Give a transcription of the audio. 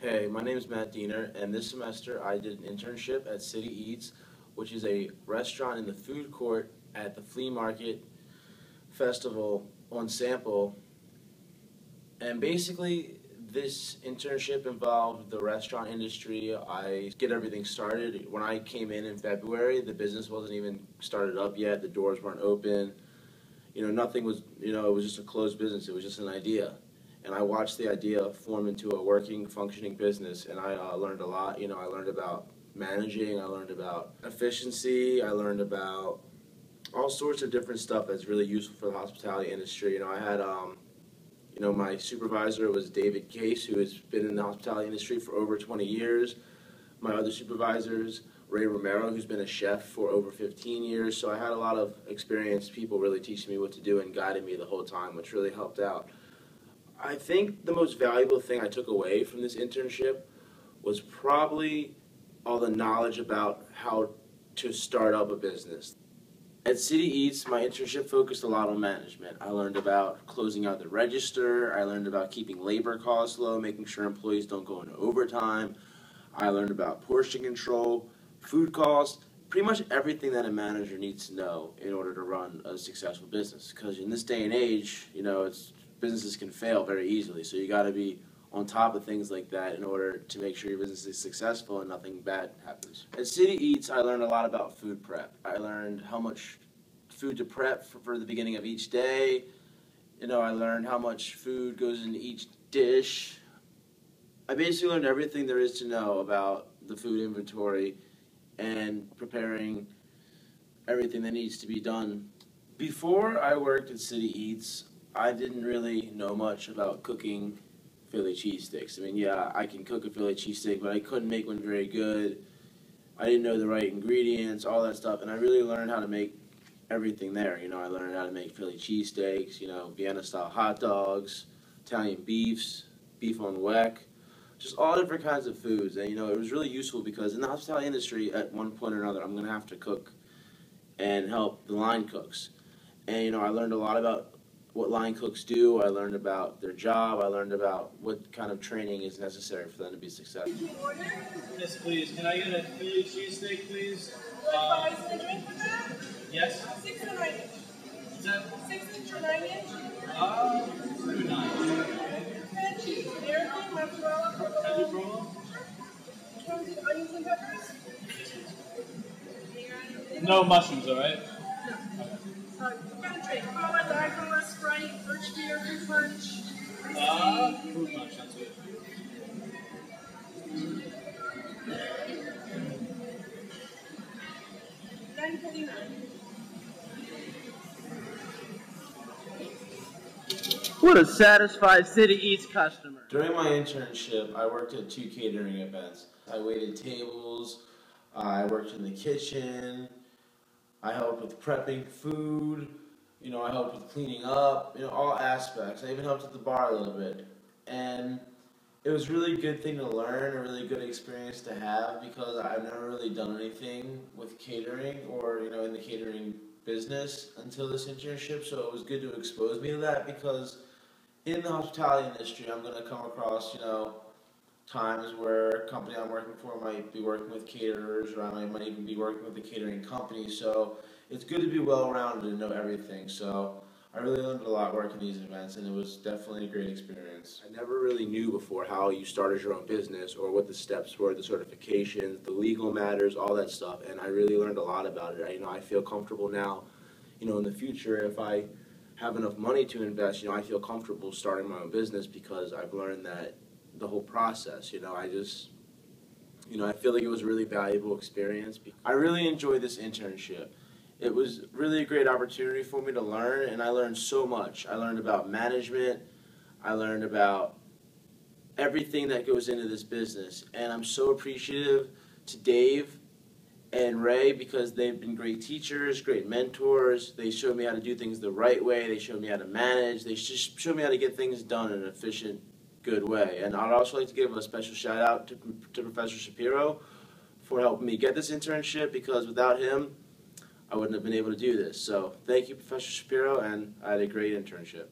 Hey, my name is Matt Diener, and this semester I did an internship at City Eats, which is a restaurant in the food court at the flea market festival on Sample. And basically, this internship involved the restaurant industry. I get everything started. When I came in February, the business wasn't even started up yet. The doors weren't open. Nothing was, it was just a closed business. It was just an idea. And I watched the idea form into a working, functioning business, and I learned a lot. I learned about managing, I learned about efficiency, I learned about all sorts of different stuff that's really useful for the hospitality industry. I had, my supervisor was David Case, who has been in the hospitality industry for over 20 years. My other supervisors, Ray Romero, who's been a chef for over 15 years. So I had a lot of experienced people really teaching me what to do and guiding me the whole time, which really helped out. I think the most valuable thing I took away from this internship was probably all the knowledge about how to start up a business. At City Eats, my internship focused a lot on management. I learned about closing out the register. I learned about keeping labor costs low, making sure employees don't go into overtime. I learned about portion control, food costs, pretty much everything that a manager needs to know in order to run a successful business. Because in this day and age, businesses can fail very easily, so you got to be on top of things like that in order to make sure your business is successful and nothing bad happens. At City Eats, I learned a lot about food prep. I learned how much food to prep for the beginning of each day. I learned how much food goes into each dish. I basically learned everything there is to know about the food inventory and preparing everything that needs to be done. Before I worked at City Eats, I didn't really know much about cooking Philly cheesesteaks. I can cook a Philly cheesesteak, but I couldn't make one very good. I didn't know the right ingredients, all that stuff, and I really learned how to make everything there. I learned how to make Philly cheesesteaks, Vienna-style hot dogs, Italian beefs, beef on weck, just all different kinds of foods. And, it was really useful because in the hospitality industry, at one point or another, I'm going to have to cook and help the line cooks. And, I learned a lot about what line cooks do. I learned about their job. I learned about what kind of training is necessary for them to be successful. Yes, please. Can I get a Philly cheesesteak, please? Yes. 6 and 9 inch. Is that? 6 inch or 9 inch? 9. Cheese, American, mozzarella, provolone. Comes with onions and peppers? No mushrooms, all right? Cola, Diet Cola, Sprite, birch beer, fruit punch. Fruit punch, that's good. $9.49. What a satisfied City Eats customer. During my internship, I worked at 2 catering events. I waited tables, I worked in the kitchen, I helped with prepping food, I helped with cleaning up, all aspects. I even helped at the bar a little bit. And it was a really good thing to learn, a really good experience to have, because I've never really done anything with catering or, in the catering business until this internship. So it was good to expose me to that, because in the hospitality industry, I'm going to come across, times where a company I'm working for might be working with caterers, or I might even be working with a catering company. So it's good to be well-rounded and know everything. So I really learned a lot working these events, and it was definitely a great experience. I never really knew before how you started your own business, or what the steps were, the certifications, the legal matters, all that stuff, and I really learned a lot about it. I feel comfortable now, in the future, if I have enough money to invest, I feel comfortable starting my own business, because I've learned that the whole process, I feel like it was a really valuable experience. I really enjoyed this internship. It was really a great opportunity for me to learn, and I learned so much. I learned about management. I learned about everything that goes into this business, and I'm so appreciative to Dave and Ray, because they've been great teachers, great mentors. They showed me how to do things the right way. They showed me how to manage. They just showed me how to get things done in an efficient, good way. And I'd also like to give a special shout out to Professor Shapiro for helping me get this internship, because without him, I wouldn't have been able to do this. So thank you, Professor Shapiro, and I had a great internship.